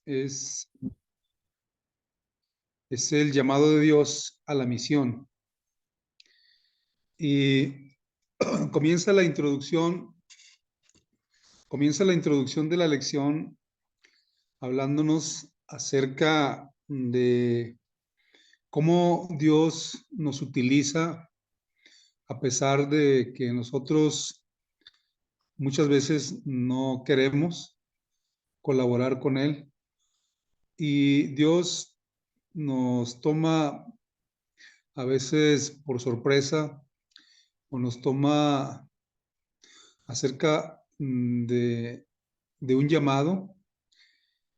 es, es el llamado de Dios a la misión. Y comienza la introducción, de la lección hablándonos acerca de cómo Dios nos utiliza a pesar de que nosotros muchas veces no queremos colaborar con Él. Y Dios nos toma a veces por sorpresa o nos toma acerca de un llamado.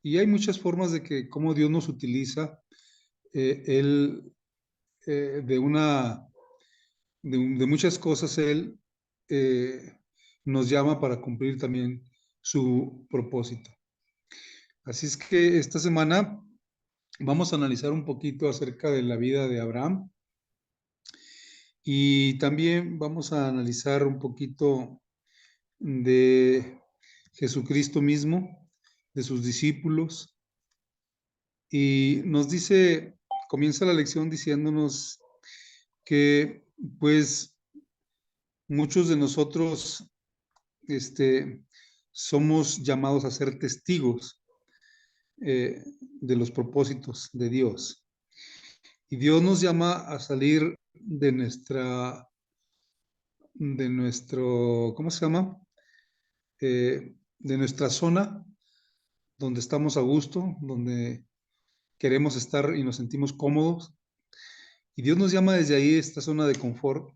Y hay muchas formas de que cómo Dios nos utiliza. Él, de una, de muchas cosas, Él eh, nos llama para cumplir también su propósito. Así es que esta semana vamos a analizar un poquito acerca de la vida de Abraham y también vamos a analizar un poquito de Jesucristo mismo, de sus discípulos. Y nos dice, comienza la lección diciéndonos que pues muchos de nosotros somos llamados a ser testigos de los propósitos de Dios. Y Dios nos llama a salir ¿cómo se llama? De nuestra zona, donde estamos a gusto, donde queremos estar y nos sentimos cómodos. Y Dios nos llama desde ahí, esta zona de confort,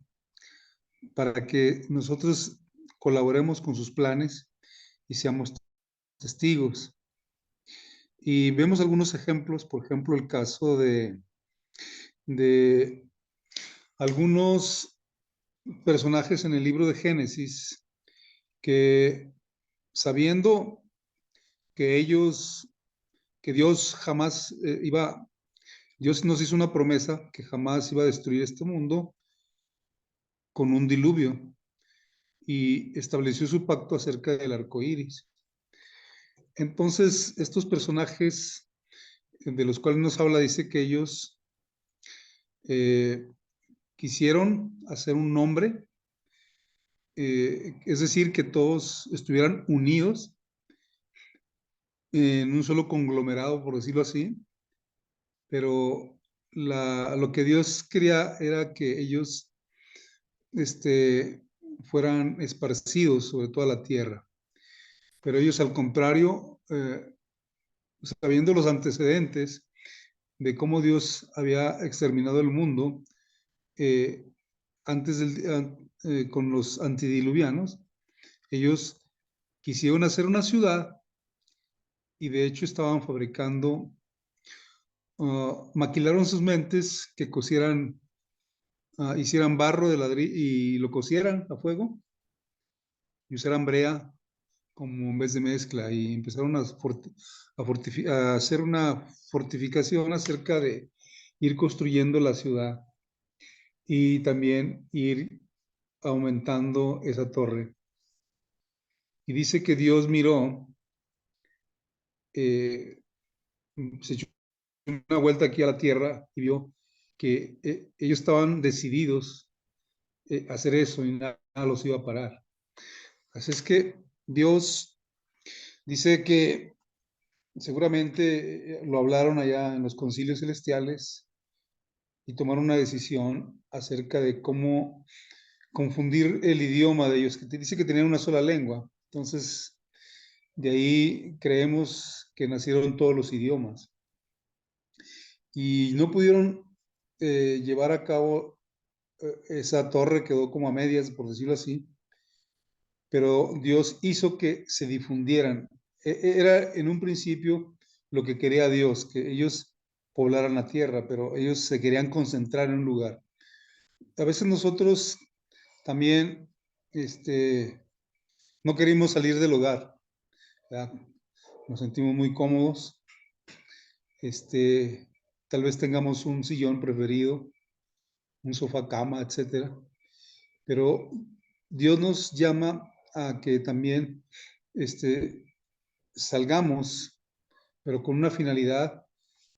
para que nosotros colaboremos con sus planes y seamos testigos. Y vemos algunos ejemplos, por ejemplo, el caso de algunos personajes en el libro de Génesis que sabiendo que Dios jamás Dios nos hizo una promesa que jamás iba a destruir este mundo con un diluvio y estableció su pacto acerca del arco iris. Entonces, estos personajes de los cuales nos habla, dice que ellos eh, quisieron hacer un nombre, es decir, que todos estuvieran unidos en un solo conglomerado, por decirlo así, pero lo que Dios quería era que ellos fueran esparcidos sobre toda la tierra. Pero ellos, al contrario, sabiendo los antecedentes de cómo Dios había exterminado el mundo eh, con los antidiluvianos, ellos quisieron hacer una ciudad y de hecho estaban fabricando, maquilaron sus mentes que hicieran barro de ladrillo y lo cocieran a fuego y usaran brea como en vez de mezcla y empezaron a hacer una fortificación acerca de ir construyendo la ciudad y también ir aumentando esa torre. Y dice que Dios miró, eh, se echó una vuelta aquí a la tierra y vio que ellos estaban decididos a hacer eso y nada los iba a parar. Así es que Dios dice que seguramente lo hablaron allá en los concilios celestiales y tomaron una decisión acerca de cómo confundir el idioma de ellos, que te dice que tenían una sola lengua. Entonces, de ahí creemos que nacieron todos los idiomas. Y no pudieron llevar a cabo esa torre, quedó como a medias, por decirlo así, pero Dios hizo que se difundieran. Era en un principio lo que quería Dios, que ellos poblaran la tierra, pero ellos se querían concentrar en un lugar. A veces nosotros también no queremos salir del hogar, ¿verdad? Nos sentimos muy cómodos, tal vez tengamos un sillón preferido, un sofá cama, etcétera, pero Dios nos llama a que también salgamos pero con una finalidad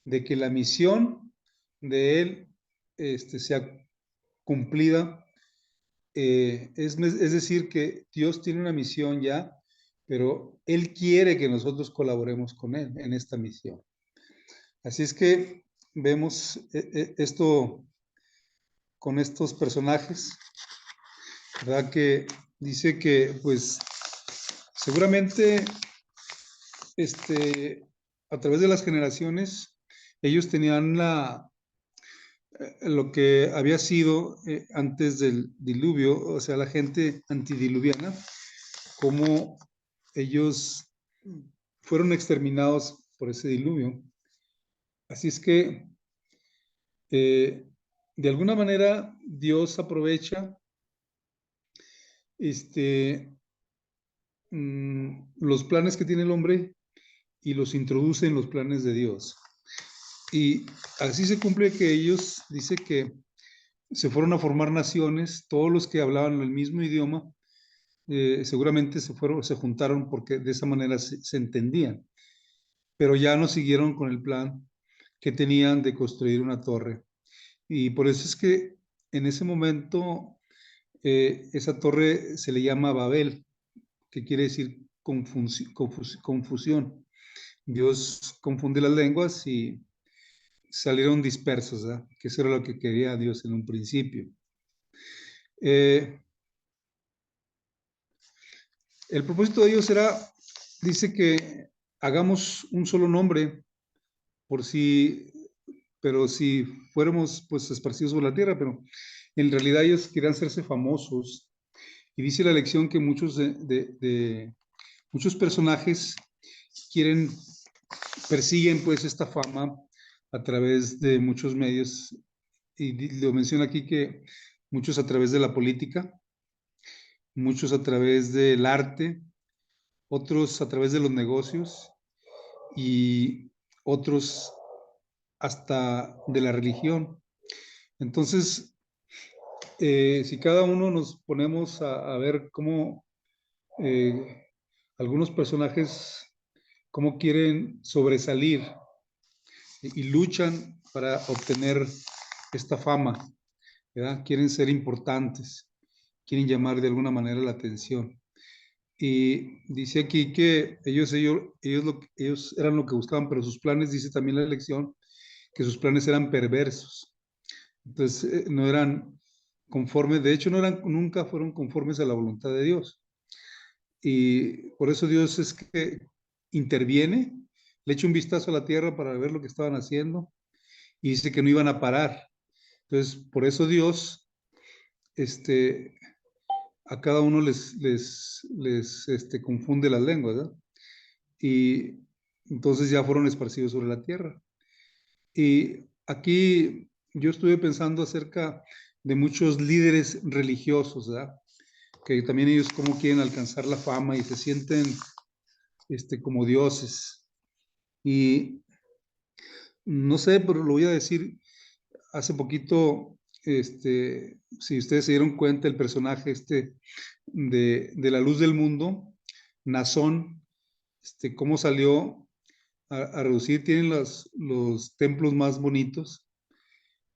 de que la misión de él sea cumplida. Es decir, que Dios tiene una misión ya, pero Él quiere que nosotros colaboremos con Él en esta misión. Así es que vemos esto con estos personajes, ¿verdad? Que dice que, pues, seguramente, a través de las generaciones, ellos tenían lo que había sido antes del diluvio, o sea, la gente antidiluviana, cómo ellos fueron exterminados por ese diluvio. Así es que, de alguna manera, Dios aprovecha los planes que tiene el hombre y los introduce en los planes de Dios. Y así se cumple que ellos, dice que se fueron a formar naciones, todos los que hablaban el mismo idioma, seguramente se juntaron porque de esa manera se entendían, pero ya no siguieron con el plan que tenían de construir una torre. Y por eso es que en ese momento esa torre se le llama Babel, que quiere decir confusión. Dios confunde las lenguas y salieron dispersos, ¿verdad? Que eso era lo que quería Dios en un principio. El propósito de Dios era, dice que hagamos un solo nombre, pero si fuéramos pues esparcidos sobre la tierra, pero en realidad ellos querían hacerse famosos. Y dice la lección que muchos muchos personajes persiguen pues esta fama a través de muchos medios, y lo menciona aquí que muchos a través de la política, muchos a través del arte, otros a través de los negocios y otros hasta de la religión. Entonces, si cada uno nos ponemos a ver cómo algunos personajes, cómo quieren sobresalir y luchan para obtener esta fama, ¿verdad? Quieren ser importantes, quieren llamar de alguna manera la atención. Y dice aquí que ellos eran lo que buscaban, pero sus planes, dice también la lección, que sus planes eran perversos. Entonces, no eran conformes, de hecho, nunca fueron conformes a la voluntad de Dios. Y por eso Dios es que interviene, le echa un vistazo a la tierra para ver lo que estaban haciendo y dice que no iban a parar. Entonces, por eso Dios, a cada uno les confunde las lenguas, ¿verdad? Y entonces ya fueron esparcidos sobre la tierra. Y aquí yo estuve pensando acerca de muchos líderes religiosos, ¿verdad? Que también ellos como quieren alcanzar la fama y se sienten como dioses. Y no sé, pero lo voy a decir, hace poquito, si ustedes se dieron cuenta, el personaje de la luz del mundo, Nazón, cómo salió a reducir, tienen los templos más bonitos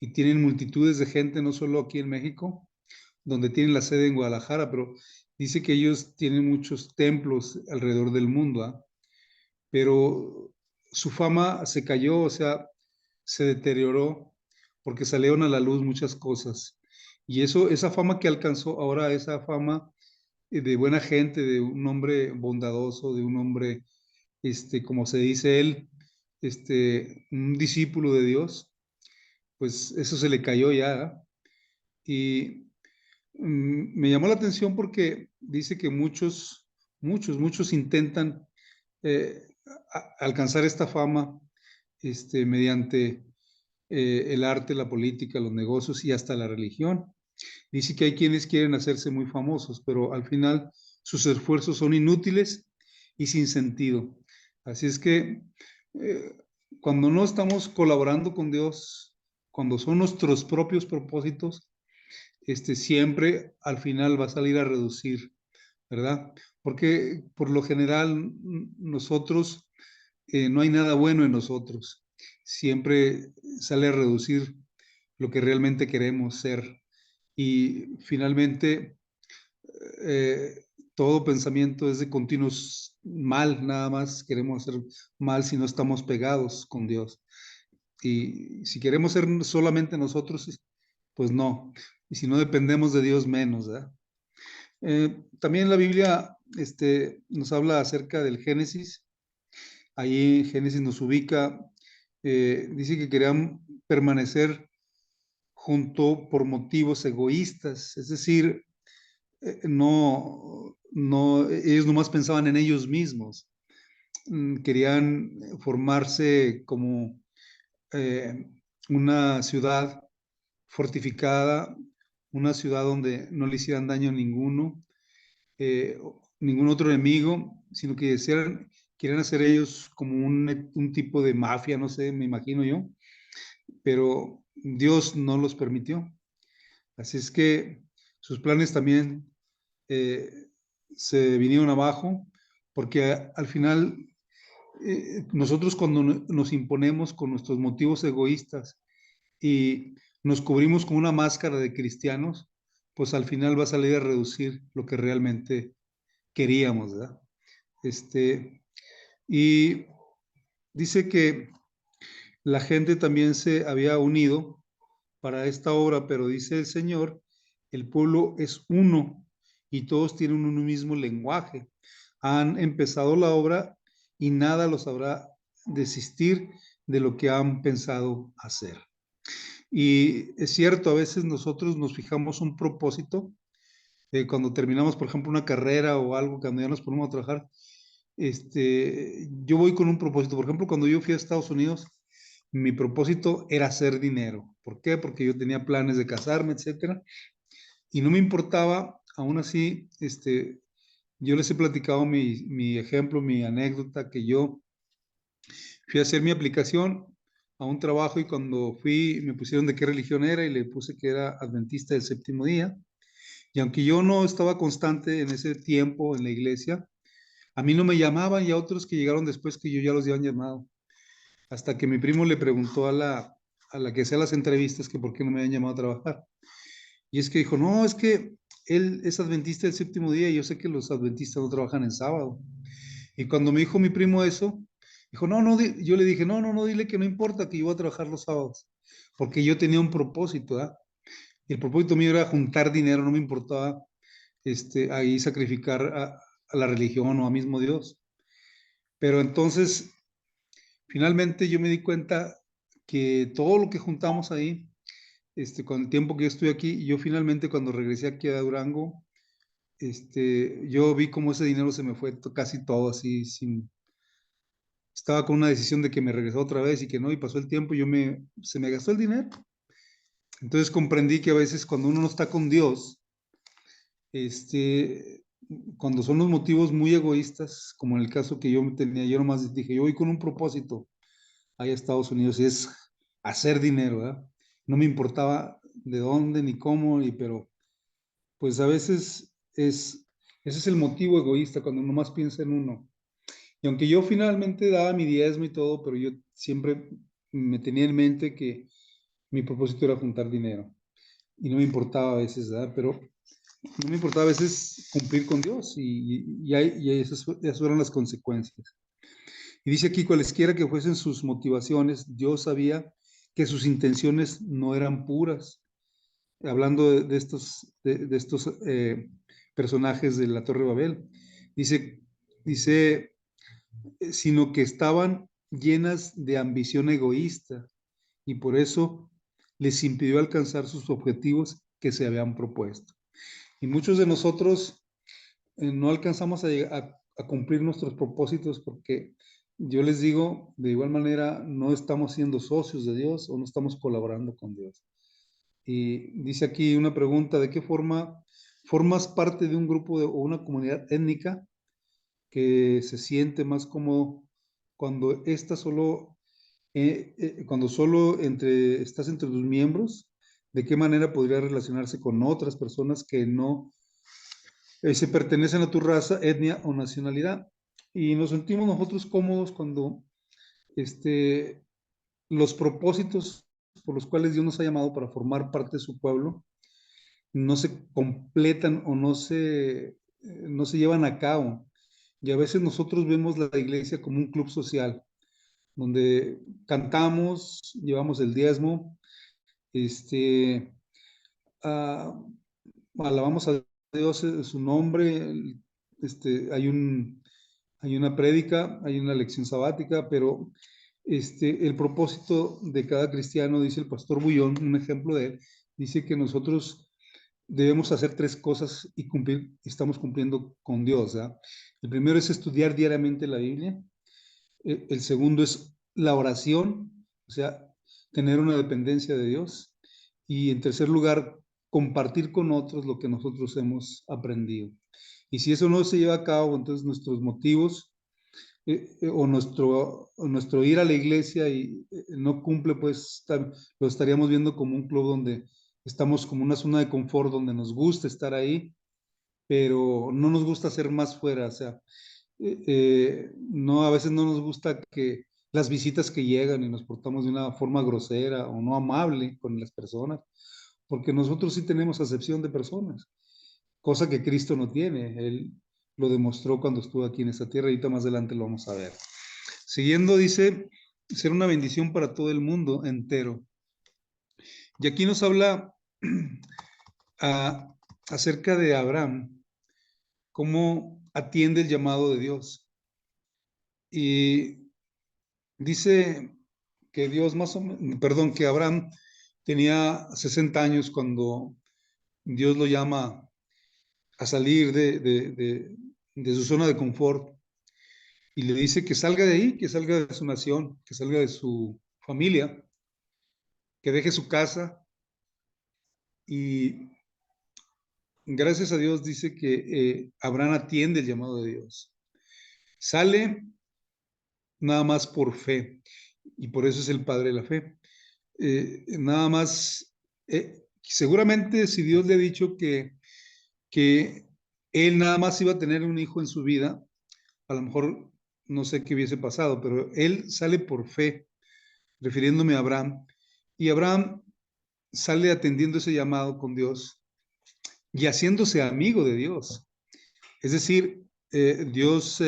y tienen multitudes de gente, no solo aquí en México, donde tienen la sede en Guadalajara, pero dice que ellos tienen muchos templos alrededor del mundo, ¿ah? Pero su fama se cayó, o sea, se deterioró porque salieron a la luz muchas cosas. Y esa fama que alcanzó ahora, esa fama de buena gente, de un hombre bondadoso, de un hombre, como se dice él, un discípulo de Dios, pues eso se le cayó ya. ¿Eh? Y me llamó la atención porque dice que muchos intentan eh, alcanzar esta fama mediante el arte, la política, los negocios y hasta la religión. Dice que hay quienes quieren hacerse muy famosos, pero al final sus esfuerzos son inútiles y sin sentido. Así es que eh, cuando no estamos colaborando con Dios, cuando son nuestros propios propósitos, siempre al final va a salir a reducir, ¿verdad? Porque por lo general nosotros no hay nada bueno en nosotros. Siempre sale a reducir lo que realmente queremos ser. Y finalmente, todo pensamiento es de continuos mal, nada más queremos hacer mal si no estamos pegados con Dios. Y si queremos ser solamente nosotros, pues no. Y si no dependemos de Dios, menos, ¿verdad? También la Biblia nos habla acerca del Génesis. Ahí en Génesis nos ubica, dice que querían permanecer junto por motivos egoístas, es decir, ellos nomás pensaban en ellos mismos. Querían formarse como eh, una ciudad fortificada, una ciudad donde no le hicieran daño a ninguno, eh, ningún otro enemigo, sino que querían hacer ellos como un tipo de mafia, no sé, me imagino yo, pero Dios no los permitió. Así es que sus planes también eh, se vinieron abajo, porque al final nosotros cuando nos imponemos con nuestros motivos egoístas y nos cubrimos con una máscara de cristianos, pues al final va a salir a reducir lo que realmente queríamos, ¿verdad? Y dice que la gente también se había unido para esta obra, pero dice el Señor, el pueblo es uno y todos tienen un mismo lenguaje. Han empezado la obra y nada los habrá desistir de lo que han pensado hacer. Y es cierto, a veces nosotros nos fijamos un propósito, cuando terminamos, por ejemplo, una carrera o algo, cuando ya nos ponemos a trabajar, yo voy con un propósito. Por ejemplo, cuando yo fui a Estados Unidos, mi propósito era hacer dinero. ¿Por qué? Porque yo tenía planes de casarme, etcétera, y no me importaba, aún así, yo les he platicado mi ejemplo, mi anécdota, que yo fui a hacer mi aplicación a un trabajo y cuando fui me pusieron de qué religión era y le puse que era adventista del séptimo día. Y aunque yo no estaba constante en ese tiempo en la iglesia, a mí no me llamaban y a otros que llegaron después que yo ya los habían llamado. Hasta que mi primo le preguntó a la que hacía las entrevistas que por qué no me habían llamado a trabajar. Y es que dijo, no, es que él es adventista del séptimo día y yo sé que los adventistas no trabajan en sábado. Y cuando me dijo mi primo eso, dijo, no, no, yo le dije, no, no, no, dile que no importa que yo voy a trabajar los sábados, porque yo tenía un propósito, ¿verdad? Y el propósito mío era juntar dinero, no me importaba ahí sacrificar a la religión o a mismo Dios. Pero entonces, finalmente yo me di cuenta que todo lo que juntamos ahí, con el tiempo que yo estoy aquí, yo finalmente cuando regresé aquí a Durango, yo vi cómo ese dinero se me fue casi todo así, estaba con una decisión de que me regresó otra vez y que no, y pasó el tiempo y se me gastó el dinero. Entonces comprendí que a veces cuando uno no está con Dios, cuando son los motivos muy egoístas, como en el caso que yo tenía, yo nomás dije, yo voy con un propósito ahí a Estados Unidos y es hacer dinero, ¿verdad? No me importaba de dónde ni cómo, pero pues a veces ese es el motivo egoísta cuando uno más piensa en uno. Y aunque yo finalmente daba mi diezmo y todo, pero yo siempre me tenía en mente que mi propósito era juntar dinero. Y no me importaba a veces, ¿verdad? Pero no me importaba a veces cumplir con Dios y esas fueron las consecuencias. Y dice aquí, cualesquiera que fuesen sus motivaciones, Dios sabía que sus intenciones no eran puras. Hablando de estos personajes de la Torre de Babel, dice, sino que estaban llenas de ambición egoísta y por eso les impidió alcanzar sus objetivos que se habían propuesto. Y muchos de nosotros no alcanzamos a cumplir nuestros propósitos porque yo les digo, de igual manera, no estamos siendo socios de Dios o no estamos colaborando con Dios. Y dice aquí una pregunta, ¿de qué forma formas parte de un grupo o una comunidad étnica que se siente más cómodo cuando cuando solo estás entre tus miembros? ¿De qué manera podría relacionarse con otras personas que no se pertenecen a tu raza, etnia o nacionalidad? Y nos sentimos nosotros cómodos cuando los propósitos por los cuales Dios nos ha llamado para formar parte de su pueblo no se completan o no se llevan a cabo. Y a veces nosotros vemos la iglesia como un club social, donde cantamos, llevamos el diezmo, ah, alabamos a Dios en su nombre, hay una prédica, hay una lección sabática, pero el propósito de cada cristiano, dice el pastor Bullón, un ejemplo de él, dice que nosotros debemos hacer tres cosas y estamos cumpliendo con Dios. ¿verdad? El primero es estudiar diariamente la Biblia. El segundo es la oración, o sea, tener una dependencia de Dios. Y en tercer lugar, compartir con otros lo que nosotros hemos aprendido. Y si eso no se lleva a cabo, entonces nuestros motivos o nuestro ir a la iglesia y no cumple, pues lo estaríamos viendo como un club donde estamos como una zona de confort, donde nos gusta estar ahí, pero no nos gusta ser más fuera, o sea, no, a veces no nos gusta que las visitas que llegan y nos portamos de una forma grosera o no amable con las personas, porque nosotros sí tenemos acepción de personas, cosa que Cristo no tiene. Él lo demostró cuando estuvo aquí en esta tierra y ahorita más adelante lo vamos a ver. Siguiendo, dice, ser una bendición para todo el mundo entero. Y aquí nos habla acerca de Abraham, cómo atiende el llamado de Dios. Y dice que Dios perdón, que Abraham tenía 60 años cuando Dios lo llama a salir de su zona de confort y le dice que salga de ahí, que salga de su nación, que salga de su familia, que deje su casa y gracias a Dios dice que Abraham atiende el llamado de Dios. Sale nada más por fe y por eso es el padre de la fe. Nada más, seguramente si Dios le ha dicho que él nada más iba a tener un hijo en su vida, a lo mejor no sé qué hubiese pasado, pero él sale por fe, refiriéndome a Abraham, y Abraham sale atendiendo ese llamado con Dios y haciéndose amigo de Dios. Es decir, Dios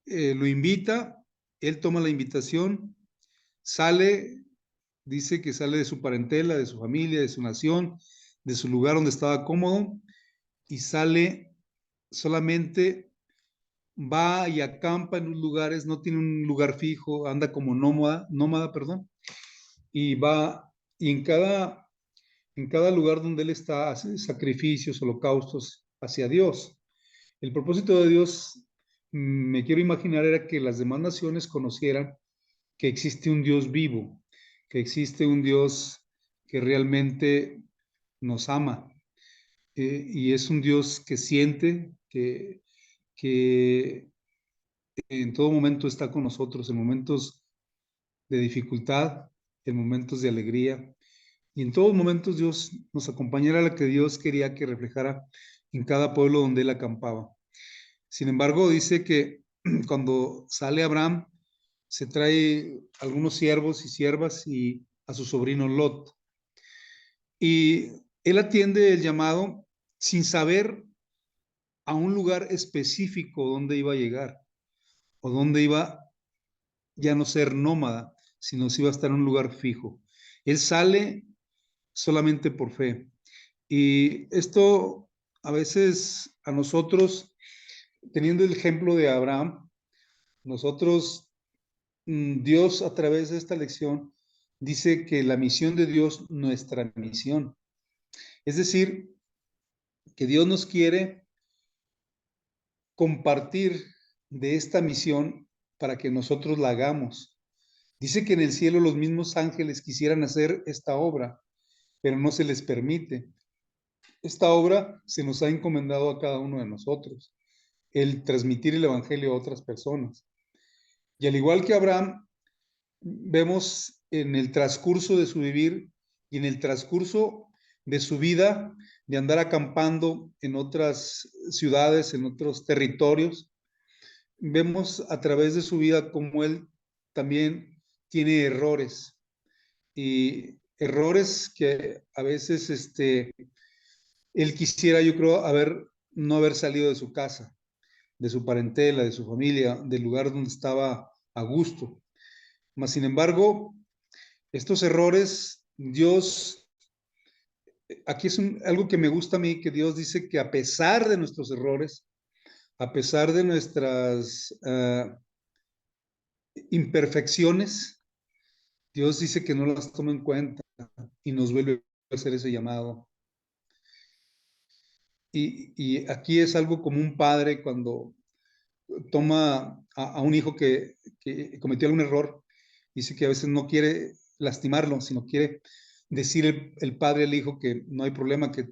lo invita, él toma la invitación, sale, dice que sale de su parentela, de su familia, de su nación, de su lugar donde estaba cómodo, y sale solamente, va y acampa en los lugares, no tiene un lugar fijo, anda como nómada, perdón, y va, y en cada lugar donde él está, hace sacrificios, holocaustos hacia Dios. El propósito de Dios, me quiero imaginar, era que las demás naciones conocieran que existe un Dios vivo, que existe un Dios que realmente nos ama, y es un Dios que siente, que en todo momento está con nosotros, en momentos de dificultad, en momentos de alegría, y en todos momentos Dios nos acompañara, la que Dios quería que reflejara en cada pueblo donde él acampaba. Sin embargo, dice que cuando sale Abraham, se trae algunos siervos y siervas y a su sobrino Lot. Y él atiende el llamado sin saber a un lugar específico donde iba a llegar o donde iba ya no ser nómada, sino si iba a estar en un lugar fijo. Él sale solamente por fe. Y esto a veces a nosotros, teniendo el ejemplo de Abraham, nosotros, Dios a través de esta lección dice que la misión de Dios, nuestra misión. Es decir, que Dios nos quiere compartir de esta misión para que nosotros la hagamos. Dice que en el cielo los mismos ángeles quisieran hacer esta obra, pero no se les permite. Esta obra se nos ha encomendado a cada uno de nosotros, el transmitir el evangelio a otras personas. Y al igual que Abraham, vemos en el transcurso de su vivir y en el transcurso de su vida, de andar acampando en otras ciudades, en otros territorios, vemos a través de su vida cómo él también tiene errores, y errores que a veces él quisiera, yo creo, no haber salido de su casa, de su parentela, de su familia, del lugar donde estaba a gusto. Mas, sin embargo, estos errores, Dios, aquí es algo que me gusta a mí, que Dios dice que a pesar de nuestros errores, a pesar de nuestras imperfecciones, Dios dice que no las toma en cuenta y nos vuelve a hacer ese llamado. Y aquí es algo como un padre cuando toma a un hijo que cometió algún error, dice que a veces no quiere lastimarlo, sino quiere decir el padre al hijo que no hay problema, que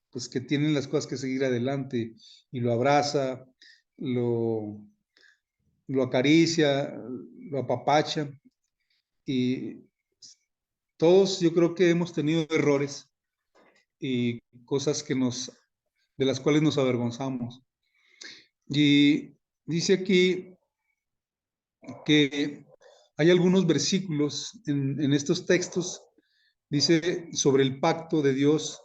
pues que tienen las cosas que seguir adelante, y lo abraza, lo acaricia, lo apapacha, y todos yo creo que hemos tenido errores y cosas de las cuales nos avergonzamos. Y dice aquí que hay algunos versículos en estos textos, dice sobre el pacto de Dios,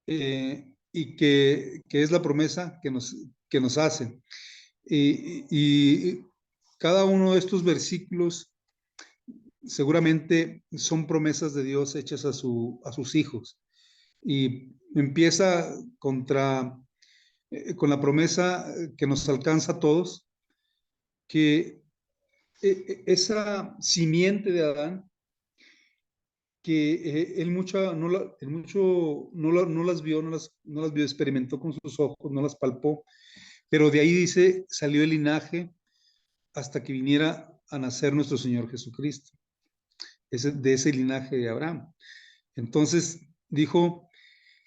y que es la promesa que nos hace. Y cada uno de estos versículos seguramente son promesas de Dios hechas a sus hijos. Y empieza con la promesa que nos alcanza a todos, que esa simiente de Adán, que él no las vio, no las vio, experimentó con sus ojos, no las palpó, pero de ahí dice, salió el linaje hasta que viniera a nacer nuestro Señor Jesucristo, de ese linaje de Abraham. Entonces dijo,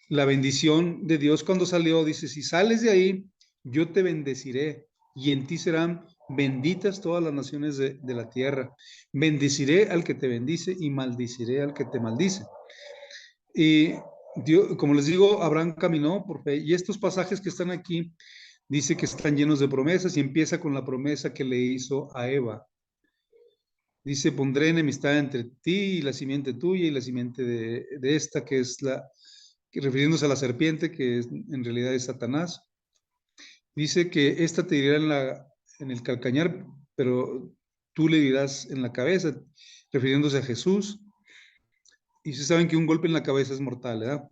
la bendición de Dios cuando salió, dice, si sales de ahí, yo te bendeciré, y en ti serán benditas todas las naciones de la tierra. Bendeciré al que te bendice y maldiciré al que te maldice. Y Dios, como les digo, Abraham caminó por fe, y estos pasajes que están aquí, dice que están llenos de promesas, y empieza con la promesa que le hizo a Eva. Dice, pondré enemistad entre ti y la simiente tuya y la simiente de esta, que es refiriéndose a la serpiente, que en realidad es Satanás. Dice que esta te dirá en el calcañar, pero tú le dirás en la cabeza, refiriéndose a Jesús. Y si saben que un golpe en la cabeza es mortal, ¿verdad?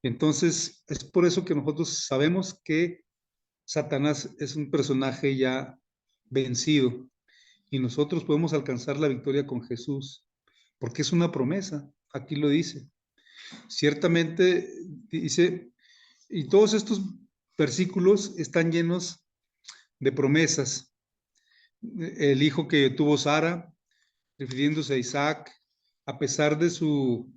Entonces, es por eso que nosotros sabemos que Satanás es un personaje ya vencido, y nosotros podemos alcanzar la victoria con Jesús, porque es una promesa, aquí lo dice. Ciertamente dice, y todos estos versículos están llenos de promesas. El hijo que tuvo Sara, refiriéndose a Isaac, a pesar de su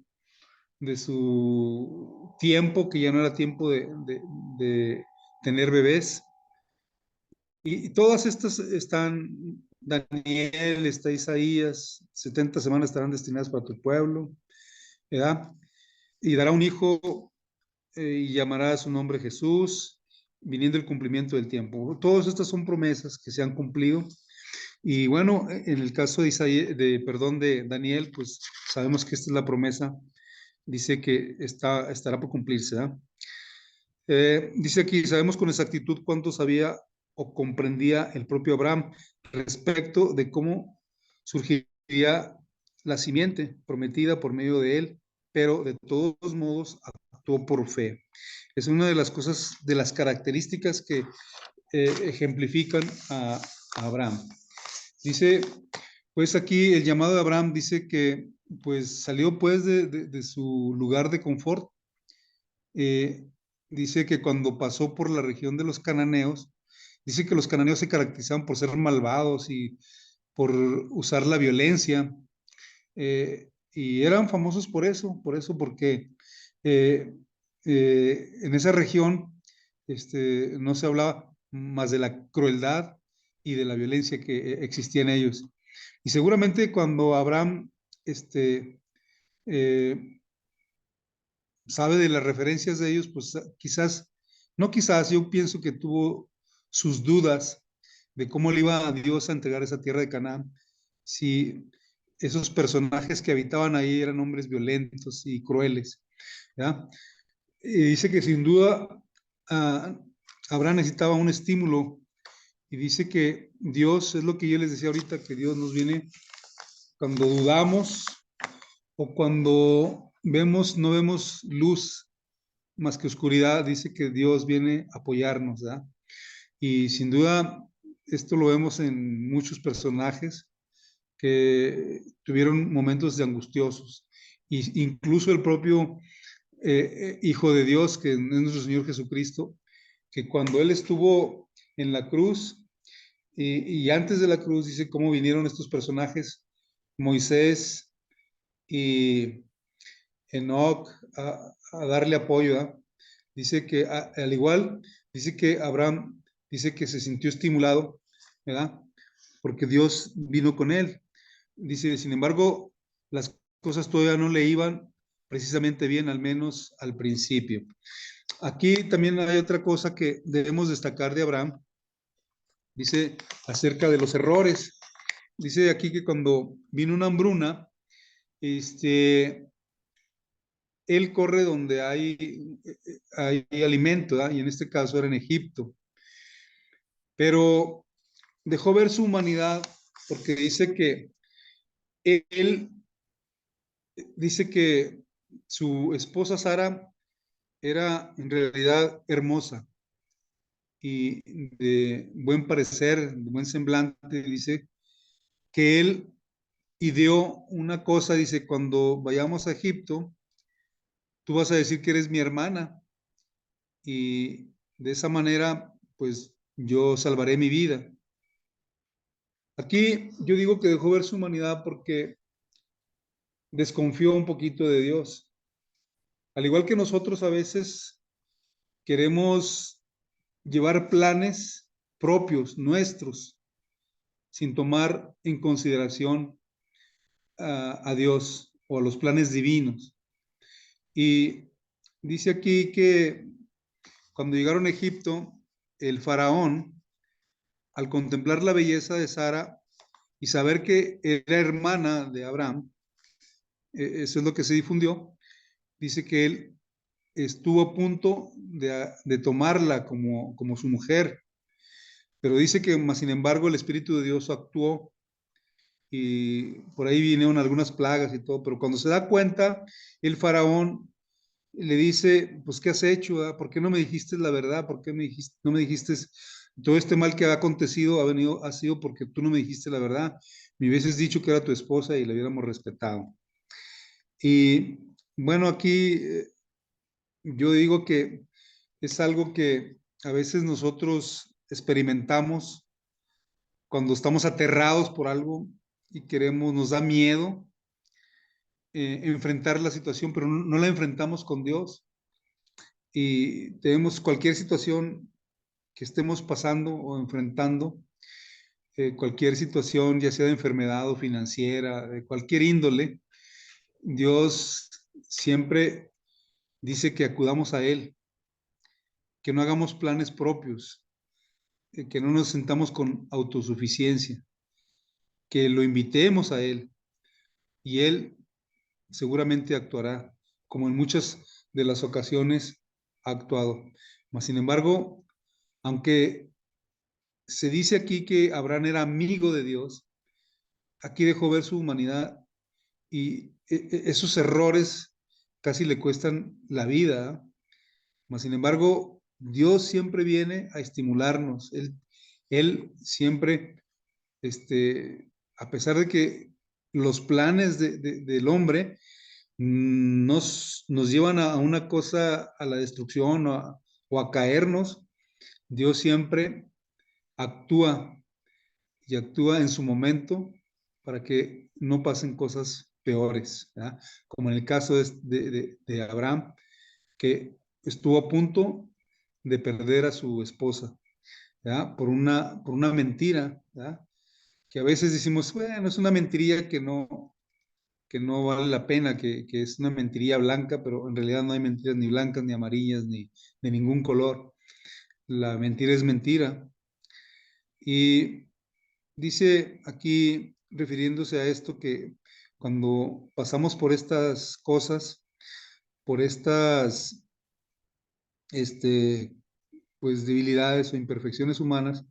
tiempo, que ya no era tiempo de tener bebés. Y todas estas están, Daniel, está Isaías, 70 semanas estarán destinadas para tu pueblo, ¿verdad? Y dará un hijo, y llamará a su nombre Jesús, viniendo el cumplimiento del tiempo. Todas estas son promesas que se han cumplido. Y bueno, en el caso de Isaías, de Daniel, pues sabemos que esta es la promesa, dice que estará por cumplirse, ¿verdad? Dice aquí, sabemos con exactitud cuánto sabía o comprendía el propio Abraham respecto de cómo surgiría la simiente prometida por medio de él, pero de todos modos actuó por fe. Es una de las cosas, de las características que ejemplifican a Abraham. Dice, pues aquí el llamado de Abraham dice que pues salió pues de su lugar de confort. Dice que cuando pasó por la región de los cananeos, dice que los cananeos se caracterizaban por ser malvados y por usar la violencia, y eran famosos por eso, porque en esa región no se hablaba más de la crueldad y de la violencia que existía en ellos. Y seguramente cuando Abraham eh, sabe de las referencias de ellos, pues no quizás, yo pienso que tuvo sus dudas de cómo le iba a Dios a entregar esa tierra de Canaán, si esos personajes que habitaban ahí eran hombres violentos y crueles, ¿ya? Y dice que sin duda ah, Abraham necesitaba un estímulo y dice que Dios, es lo que yo les decía ahorita, que Dios nos viene cuando dudamos o cuando vemos, no vemos luz más que oscuridad, dice que Dios viene a apoyarnos, ¿verdad? Y sin duda, esto lo vemos en muchos personajes que tuvieron momentos de angustiosos. Y incluso el propio Hijo de Dios, que es nuestro Señor Jesucristo, que cuando Él estuvo en la cruz y antes de la cruz, dice cómo vinieron estos personajes, Moisés y Enoc, a darle apoyo, ¿verdad? Dice que al igual, dice que Abraham, dice que se sintió estimulado, ¿verdad? Porque Dios vino con él. Dice, sin embargo, las cosas todavía no le iban precisamente bien, al menos al principio. Aquí también hay otra cosa que debemos destacar de Abraham. Dice acerca de los errores. Dice aquí que cuando vino una hambruna, él corre donde hay alimento, ¿verdad? Y en este caso era en Egipto. Pero dejó ver su humanidad porque él dice que su esposa Sara era en realidad hermosa y de buen parecer, de buen semblante. Dice que él ideó una cosa, dice, cuando vayamos a Egipto, tú vas a decir que eres mi hermana y de esa manera, pues yo salvaré mi vida. Aquí yo digo que dejó ver su humanidad porque desconfió un poquito de Dios. Al igual que nosotros a veces queremos llevar planes propios, nuestros, sin tomar en consideración a Dios o a los planes divinos. Y dice aquí que cuando llegaron a Egipto, el faraón, al contemplar la belleza de Sara y saber que era hermana de Abraham, eso es lo que se difundió, dice que él estuvo a punto de tomarla como su mujer, pero dice que, más sin embargo, el Espíritu de Dios actuó y por ahí vinieron algunas plagas y todo, pero cuando se da cuenta, el faraón le dice, pues, ¿qué has hecho? Ah? ¿Por qué no me dijiste la verdad? ¿Por qué no me dijiste todo este mal que ha acontecido ha sido porque tú no me dijiste la verdad? Me hubieses dicho que era tu esposa y la hubiéramos respetado. Y bueno, aquí yo digo que es algo que a veces nosotros experimentamos cuando estamos aterrados por algo y queremos, nos da miedo enfrentar la situación, pero no la enfrentamos con Dios. Y tenemos cualquier situación que estemos pasando o enfrentando, cualquier situación, ya sea de enfermedad o financiera, de cualquier índole, Dios siempre dice que acudamos a Él, que no hagamos planes propios, que no nos sentamos con autosuficiencia, que lo invitemos a Él y Él seguramente actuará, como en muchas de las ocasiones ha actuado. Mas, sin embargo, aunque se dice aquí que Abraham era amigo de Dios, aquí dejó ver su humanidad y esos errores casi le cuestan la vida. Mas, sin embargo, Dios siempre viene a estimularnos. Él siempre, a pesar de que los planes del hombre nos llevan a una cosa, a la destrucción o a caernos, Dios siempre actúa y actúa en su momento para que no pasen cosas peores, ¿verdad? Como en el caso de Abraham, que estuvo a punto de perder a su esposa, ¿verdad? Por una mentira, ¿verdad? Que a veces decimos, bueno, es una mentirilla que no vale la pena, que es una mentirilla blanca, pero en realidad no hay mentiras ni blancas, ni amarillas, ni de ningún color. La mentira es mentira. Y dice aquí refiriéndose a esto que cuando pasamos por estas cosas, por estas, este, pues debilidades o imperfecciones humanas,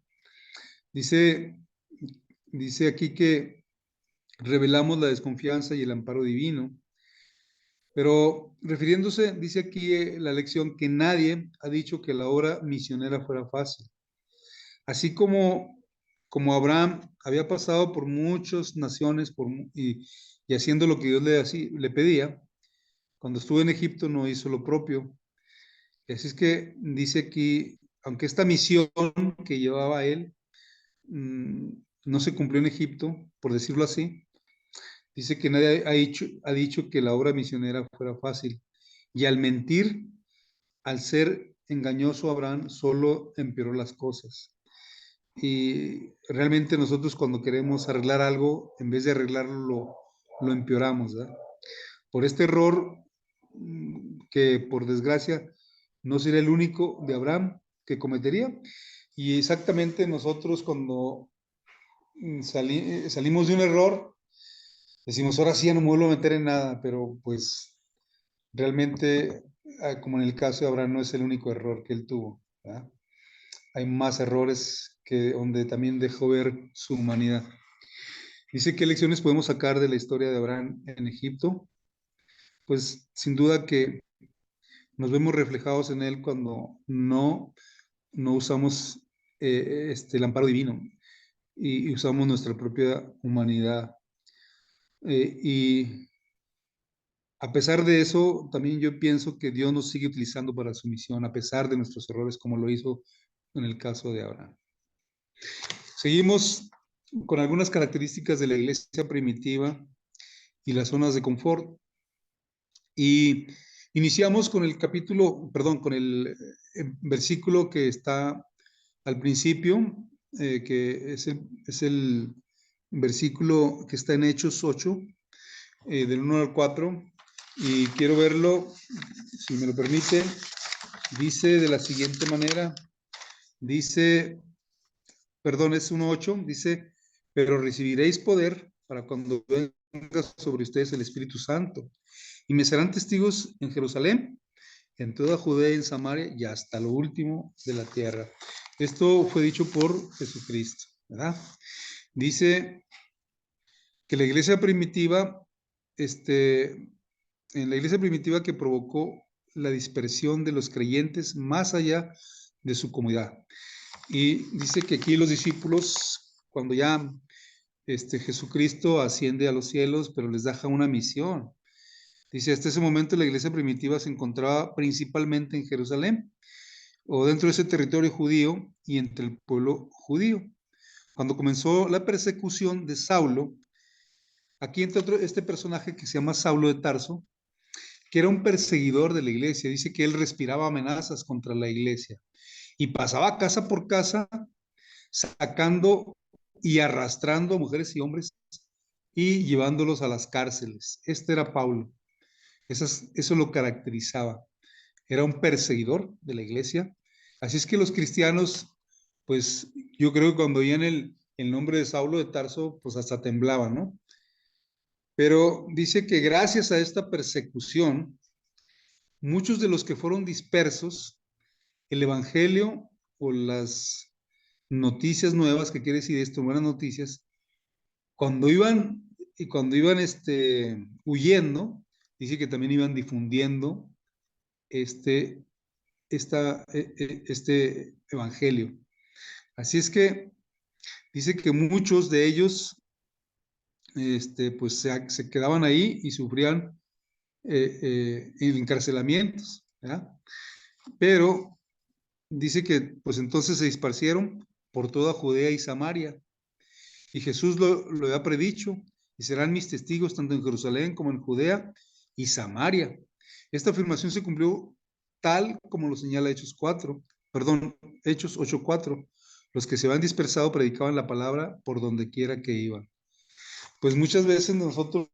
dice, dice aquí que revelamos la desconfianza y el amparo divino, pero refiriéndose, dice aquí la lección que nadie ha dicho que la obra misionera fuera fácil. Así como Abraham había pasado por muchas naciones y haciendo lo que Dios le pedía, cuando estuvo en Egipto no hizo lo propio. Así es que dice aquí, aunque esta misión que llevaba él no se cumplió en Egipto, por decirlo así, dice que nadie ha dicho que la obra misionera fuera fácil. Y al mentir, al ser engañoso Abraham, solo empeoró las cosas. Y realmente nosotros cuando queremos arreglar algo, en vez de arreglarlo, lo empeoramos, ¿verdad? Por este error que por desgracia no sería el único de Abraham que cometería. Y exactamente nosotros cuando salimos de un error, decimos, ahora sí ya no me vuelvo a meter en nada, pero pues realmente, como en el caso de Abraham, no es el único error que él tuvo, ¿verdad? Hay más errores que donde también dejó ver su humanidad. Dice, ¿qué lecciones podemos sacar de la historia de Abraham en Egipto? Pues sin duda que nos vemos reflejados en él cuando no usamos el amparo divino y usamos nuestra propia humanidad. Y a pesar de eso, también yo pienso que Dios nos sigue utilizando para su misión, a pesar de nuestros errores, como lo hizo en el caso de Abraham. Seguimos con algunas características de la iglesia primitiva y las zonas de confort. Y iniciamos con el capítulo, perdón, con el versículo que está al principio, que es el versículo que está en Hechos 8, del 1 al 4, y quiero verlo, si me lo permite. Dice de la siguiente manera, dice, perdón, es 1:8, dice, pero recibiréis poder para cuando venga sobre ustedes el Espíritu Santo, y me serán testigos en Jerusalén, en toda Judea y en Samaria, y hasta lo último de la tierra. Esto fue dicho por Jesucristo, ¿verdad? Dice que la iglesia primitiva, en la iglesia primitiva que provocó la dispersión de los creyentes más allá de su comunidad. Y dice que aquí los discípulos, cuando ya Jesucristo asciende a los cielos, pero les deja una misión. Dice, hasta ese momento la iglesia primitiva se encontraba principalmente en Jerusalén o dentro de ese territorio judío y entre el pueblo judío. Cuando comenzó la persecución de Saulo, aquí entra este personaje que se llama Saulo de Tarso, que era un perseguidor de la iglesia. Dice que él respiraba amenazas contra la iglesia y pasaba casa por casa sacando y arrastrando a mujeres y hombres y llevándolos a las cárceles. Este era Pablo. Eso lo caracterizaba. Era un perseguidor de la iglesia. Así es que los cristianos, pues yo creo que cuando oían el nombre de Saulo de Tarso, pues hasta temblaban, ¿no? Pero dice que gracias a esta persecución, muchos de los que fueron dispersos, el evangelio o las noticias nuevas, que quiere decir esto, buenas noticias, cuando iban huyendo, dice que también iban difundiendo este, este evangelio. Así es que dice que muchos de ellos pues se quedaban ahí y sufrían encarcelamientos, ¿verdad? Pero dice que pues entonces se disparcieron por toda Judea y Samaria. Y Jesús lo había predicho, y serán mis testigos tanto en Jerusalén como en Judea y Samaria. Esta afirmación se cumplió tal como lo señala Hechos 8:4. Los que se habían dispersado predicaban la palabra por donde quiera que iban. Pues muchas veces nosotros,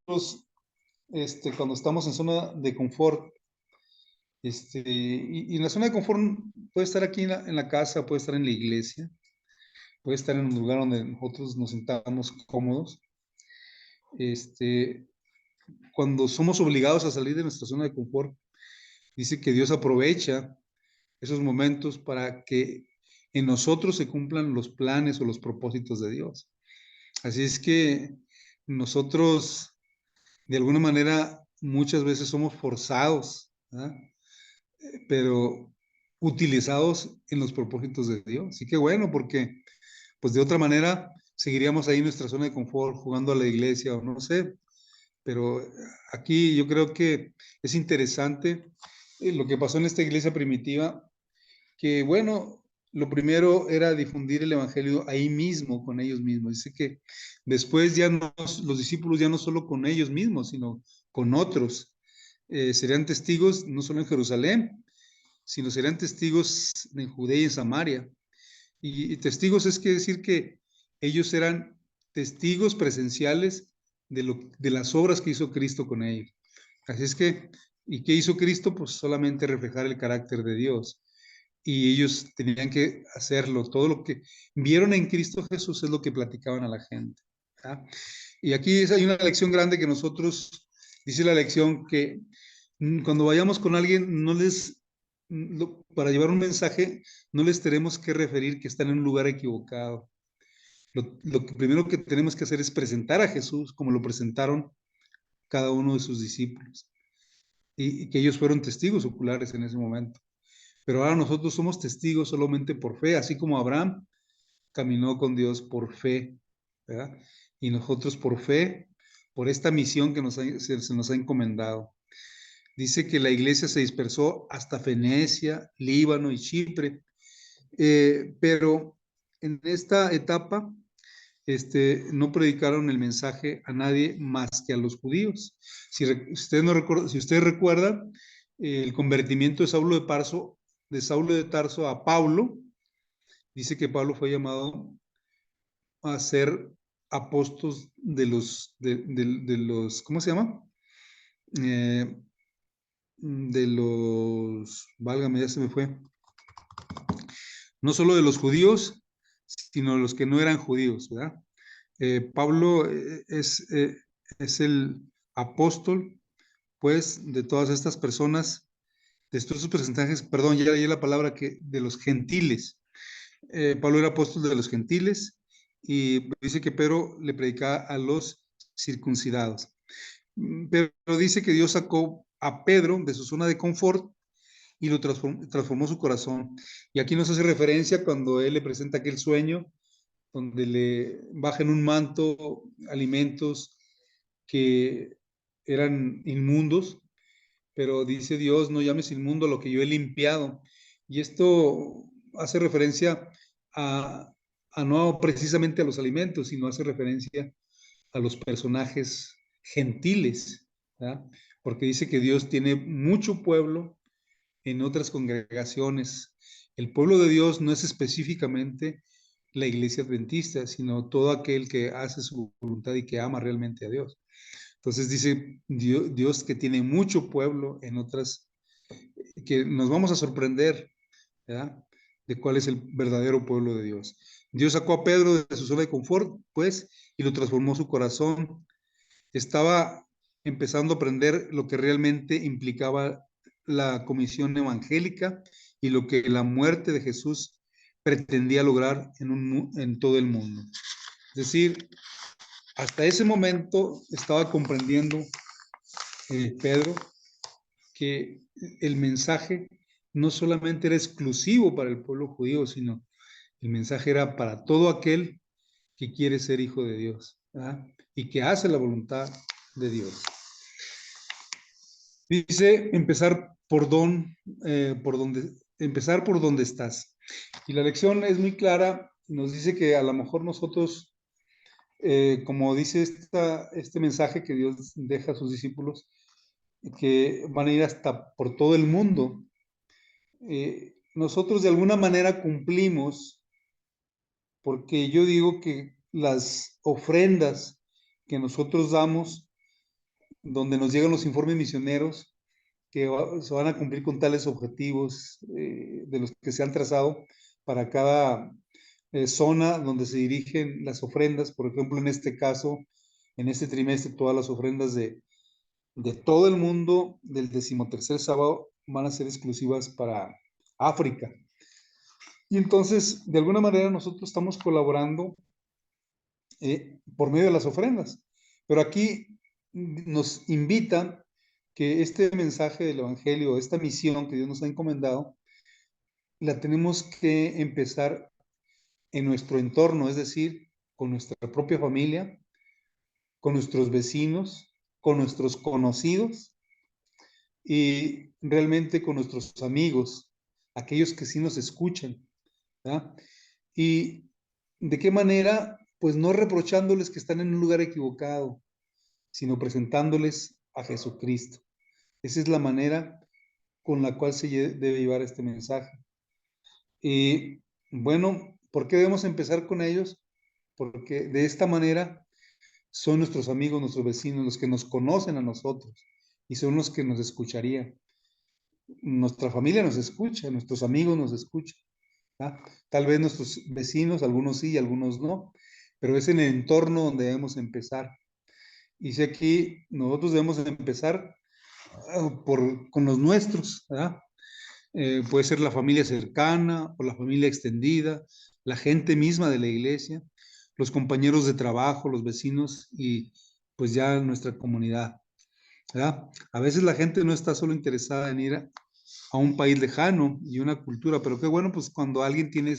cuando estamos en zona de confort, y en la zona de confort puede estar aquí en la casa, puede estar en la iglesia, puede estar en un lugar donde nosotros nos sentamos cómodos, este, cuando somos obligados a salir de nuestra zona de confort, dice que Dios aprovecha esos momentos para que en nosotros se cumplan los planes o los propósitos de Dios. Así es que nosotros, de alguna manera, muchas veces somos forzados, ¿verdad? Pero utilizados en los propósitos de Dios. Así que bueno, porque pues de otra manera seguiríamos ahí en nuestra zona de confort, jugando a la iglesia o no sé, pero aquí yo creo que es interesante lo que pasó en esta iglesia primitiva, que bueno, lo primero era difundir el evangelio ahí mismo, con ellos mismos. Dice que después ya no, los discípulos ya no solo con ellos mismos, sino con otros. Serían testigos no solo en Jerusalén, sino serían testigos en Judea y en Samaria. Y testigos es que decir que ellos eran testigos presenciales de las obras que hizo Cristo con ellos. Así es que, ¿y qué hizo Cristo? Pues solamente reflejar el carácter de Dios. Y ellos tenían que hacerlo. Todo lo que vieron en Cristo Jesús es lo que platicaban a la gente. ¿Ah? Y aquí hay una lección grande que nosotros, dice la lección, que cuando vayamos con alguien, no les, para llevar un mensaje, no les tenemos que referir que están en un lugar equivocado. Lo que primero que tenemos que hacer es presentar a Jesús como lo presentaron cada uno de sus discípulos. Y que ellos fueron testigos oculares en ese momento. Pero ahora nosotros somos testigos solamente por fe, así como Abraham caminó con Dios por fe, ¿verdad? Y nosotros por fe, por esta misión que se nos ha encomendado. Dice que la iglesia se dispersó hasta Venecia, Líbano y Chipre, pero en esta etapa no predicaron el mensaje a nadie más que a los judíos. Si ustedes recuerdan, el convertimiento de Saulo de Tarso a Pablo, dice que Pablo fue llamado a ser apóstol de los, ¿cómo se llama? Eh, válgame, ya se me fue, no solo de los judíos, sino de los que no eran judíos, ¿verdad? Pablo es el apóstol, pues, de todas estas personas, de estos porcentajes, perdón, ya leí la palabra que de los gentiles. Pablo era apóstol de los gentiles y dice que Pedro le predicaba a los circuncidados. Pero dice que Dios sacó a Pedro de su zona de confort y lo transformó su corazón. Y aquí nos hace referencia cuando él le presenta aquel sueño donde le bajan un manto alimentos que eran inmundos, pero dice Dios, no llames inmundo lo que yo he limpiado. Y esto hace referencia a, no precisamente a los alimentos, sino hace referencia a los personajes gentiles, ¿verdad? Porque dice que Dios tiene mucho pueblo en otras congregaciones. El pueblo de Dios no es específicamente la iglesia adventista, sino todo aquel que hace su voluntad y que ama realmente a Dios. Entonces dice Dios que tiene mucho pueblo en otras, que nos vamos a sorprender, ¿verdad? De cuál es el verdadero pueblo de Dios. Dios sacó a Pedro de su zona de confort, pues, y lo transformó su corazón. Estaba empezando a aprender lo que realmente implicaba la comisión evangélica y lo que la muerte de Jesús pretendía lograr en todo el mundo. Es decir, hasta ese momento estaba comprendiendo Pedro que el mensaje no solamente era exclusivo para el pueblo judío, sino el mensaje era para todo aquel que quiere ser hijo de Dios, ¿verdad? Y que hace la voluntad de Dios. Dice empezar por donde estás. Y la lección es muy clara, nos dice que a lo mejor nosotros, como dice este mensaje que Dios deja a sus discípulos, que van a ir hasta por todo el mundo. Nosotros de alguna manera cumplimos, porque yo digo que las ofrendas que nosotros damos, donde nos llegan los informes misioneros, que se van a cumplir con tales objetivos de los que se han trazado para cada zona donde se dirigen las ofrendas. Por ejemplo, en este caso, en este trimestre todas las ofrendas de todo el mundo del 13º sábado van a ser exclusivas para África. Y entonces, de alguna manera, nosotros estamos colaborando por medio de las ofrendas. Pero aquí nos invitan que este mensaje del Evangelio, esta misión que Dios nos ha encomendado, la tenemos que empezar en nuestro entorno, es decir, con nuestra propia familia, con nuestros vecinos, con nuestros conocidos y realmente con nuestros amigos, aquellos que sí nos escuchan, ¿verdad? Y de qué manera, pues no reprochándoles que están en un lugar equivocado, sino presentándoles a Jesucristo. Esa es la manera con la cual se debe llevar este mensaje. Y bueno, ¿por qué debemos empezar con ellos? Porque de esta manera son nuestros amigos, nuestros vecinos, los que nos conocen a nosotros y son los que nos escucharían. Nuestra familia nos escucha, nuestros amigos nos escuchan, ¿verdad? Tal vez nuestros vecinos, algunos sí y algunos no, pero es en el entorno donde debemos empezar. Y si aquí nosotros debemos empezar con los nuestros, ¿verdad? Puede ser la familia cercana o la familia extendida, la gente misma de la iglesia, los compañeros de trabajo, los vecinos y pues ya nuestra comunidad, ¿verdad? A veces la gente no está solo interesada en ir a un país lejano y una cultura, pero qué bueno pues cuando alguien tiene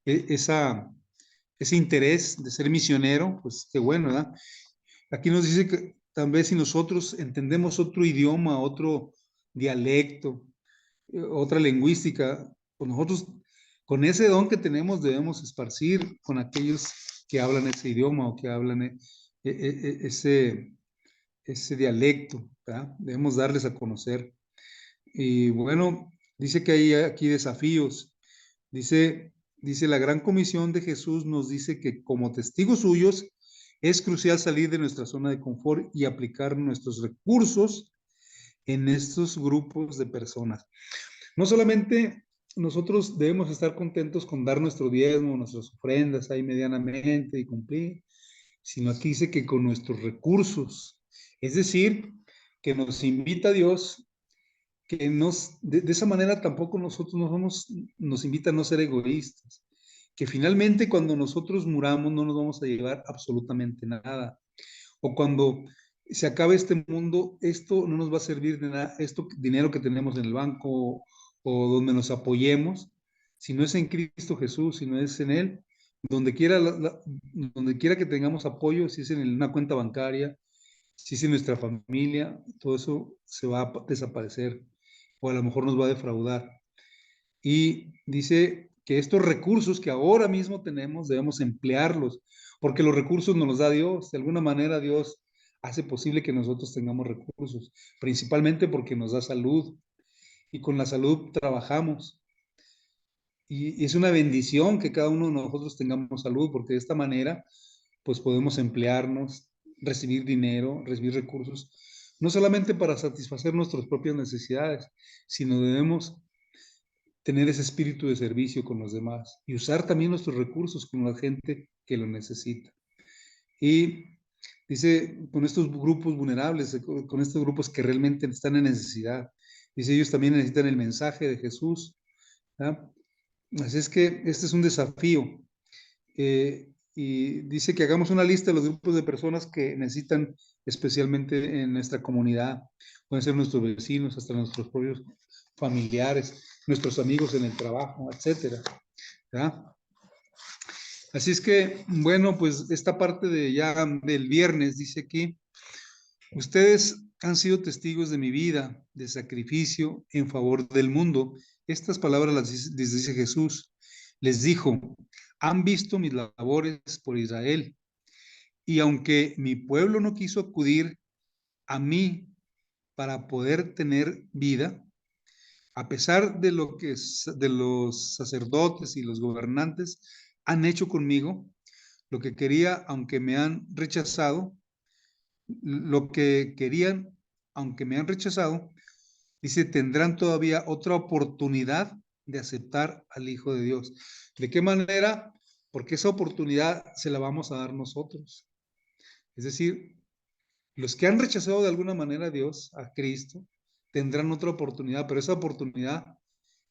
ese interés de ser misionero, pues qué bueno, ¿verdad? Aquí nos dice que tal vez si nosotros entendemos otro idioma, otro dialecto, otra lingüística, pues nosotros con ese don que tenemos debemos esparcir con aquellos que hablan ese idioma o que hablan ese dialecto, ¿verdad? Debemos darles a conocer. Y bueno, dice que hay aquí desafíos. Dice la gran comisión de Jesús nos dice que como testigos suyos es crucial salir de nuestra zona de confort y aplicar nuestros recursos en estos grupos de personas. No solamente nosotros debemos estar contentos con dar nuestro diezmo, nuestras ofrendas ahí medianamente y cumplir, sino aquí dice que con nuestros recursos, es decir, que nos invita a Dios, que de esa manera tampoco nosotros nos invita a no ser egoístas, que finalmente cuando nosotros muramos no nos vamos a llevar absolutamente nada, o cuando se acabe este mundo, esto no nos va a servir de nada, esto dinero que tenemos en el banco o donde nos apoyemos, si no es en Cristo Jesús, si no es en Él, donde quiera que tengamos apoyo, si es en una cuenta bancaria, si es en nuestra familia, todo eso se va a desaparecer o a lo mejor nos va a defraudar. Y dice que estos recursos que ahora mismo tenemos debemos emplearlos, porque los recursos nos los da Dios. De alguna manera Dios hace posible que nosotros tengamos recursos, principalmente porque nos da salud y con la salud trabajamos. Y es una bendición que cada uno de nosotros tengamos salud, porque de esta manera pues podemos emplearnos, recibir dinero, recibir recursos, no solamente para satisfacer nuestras propias necesidades, sino debemos tener ese espíritu de servicio con los demás y usar también nuestros recursos con la gente que lo necesita. Y dice, con estos grupos vulnerables, con estos grupos que realmente están en necesidad, dice, ellos también necesitan el mensaje de Jesús, ¿verdad? Así es que este es un desafío. Y dice que hagamos una lista de los grupos de personas que necesitan especialmente en nuestra comunidad. Pueden ser nuestros vecinos, hasta nuestros propios familiares, nuestros amigos en el trabajo, etcétera, ¿verdad? Así es que, bueno, pues esta parte de ya del viernes dice aquí, ustedes han sido testigos de mi vida, de sacrificio en favor del mundo. Estas palabras las dice Jesús. Les dijo, han visto mis labores por Israel. Y aunque mi pueblo no quiso acudir a mí para poder tener vida, a pesar de lo que de los sacerdotes y los gobernantes han hecho conmigo, lo que quería, aunque me han rechazado, lo que querían, aunque me han rechazado, dice, tendrán todavía otra oportunidad de aceptar al Hijo de Dios. ¿De qué manera? Porque esa oportunidad se la vamos a dar nosotros. Es decir, los que han rechazado de alguna manera a Dios, a Cristo, tendrán otra oportunidad, pero esa oportunidad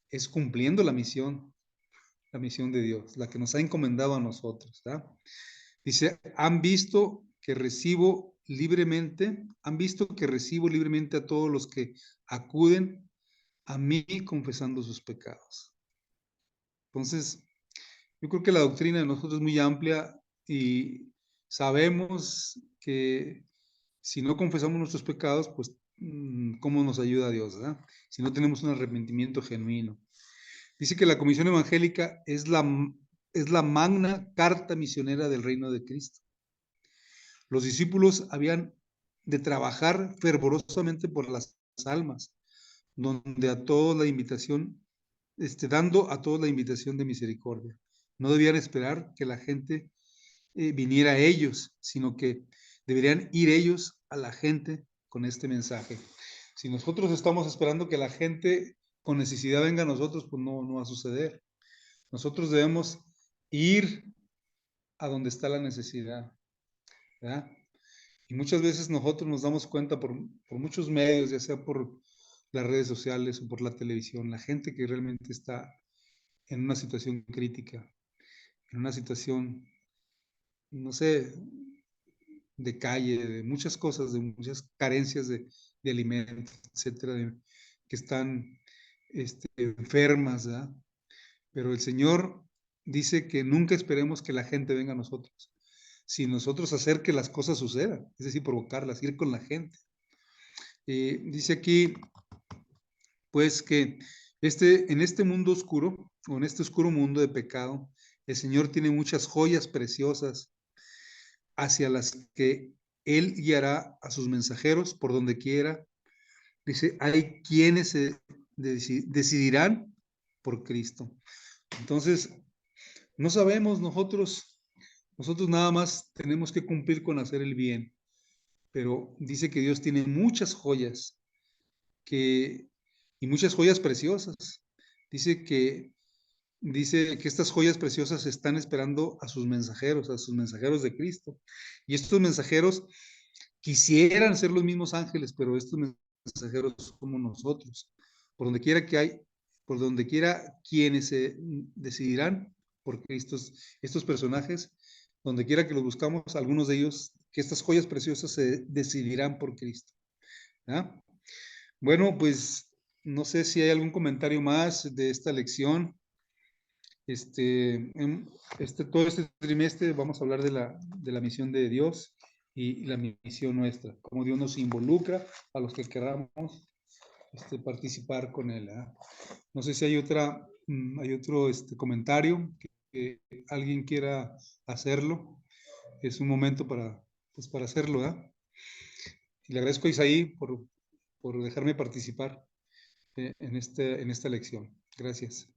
es cumpliendo la misión de Dios, la que nos ha encomendado a nosotros. ¿Verdad? Dice, han visto que recibo libremente a todos los que acuden a mí confesando sus pecados. Entonces, yo creo que la doctrina de nosotros es muy amplia y sabemos que si no confesamos nuestros pecados, pues, ¿cómo nos ayuda Dios? ¿Verdad? Si no tenemos un arrepentimiento genuino. Dice que la Comisión Evangélica es la magna carta misionera del reino de Cristo. Los discípulos habían de trabajar fervorosamente por las almas, donde a todos la invitación, dando a todos la invitación de misericordia. No debían esperar que la gente viniera a ellos, sino que deberían ir ellos a la gente con este mensaje. Si nosotros estamos esperando que la gente con necesidad venga a nosotros, pues no va a suceder. Nosotros debemos ir a donde está la necesidad, ¿verdad? Y muchas veces nosotros nos damos cuenta por muchos medios, ya sea por las redes sociales o por la televisión, la gente que realmente está en una situación crítica, en una situación, no sé, de calle, de muchas cosas, de muchas carencias de alimentos, etcétera, que están enfermas, ¿verdad? Pero el Señor dice que nunca esperemos que la gente venga a nosotros, sino nosotros hacer que las cosas sucedan, es decir, provocarlas, ir con la gente. Dice aquí, pues, que en este mundo oscuro, o en este oscuro mundo de pecado, el Señor tiene muchas joyas preciosas hacia las que Él guiará a sus mensajeros por donde quiera. Dice, hay quienes se decidirán por Cristo. Entonces, no sabemos, nosotros nada más tenemos que cumplir con hacer el bien, pero dice que Dios tiene muchas joyas y muchas joyas preciosas. Dice que estas joyas preciosas están esperando a sus mensajeros de Cristo. Y estos mensajeros quisieran ser los mismos ángeles, pero estos mensajeros somos nosotros. Por donde quiera que hay, por donde quiera quienes se decidirán por Cristo, estos personajes, donde quiera que los buscamos, algunos de ellos, que estas joyas preciosas se decidirán por Cristo. ¿Ah? Bueno, pues no sé si hay algún comentario más de esta lección. Todo este trimestre vamos a hablar de la misión de Dios y la misión nuestra, cómo Dios nos involucra a los que queramos participar con Él. ¿Eh? No sé si hay otro comentario que alguien quiera hacerlo. Es un momento para hacerlo. ¿Eh? Y le agradezco a Isaí por dejarme participar en esta lección. Gracias.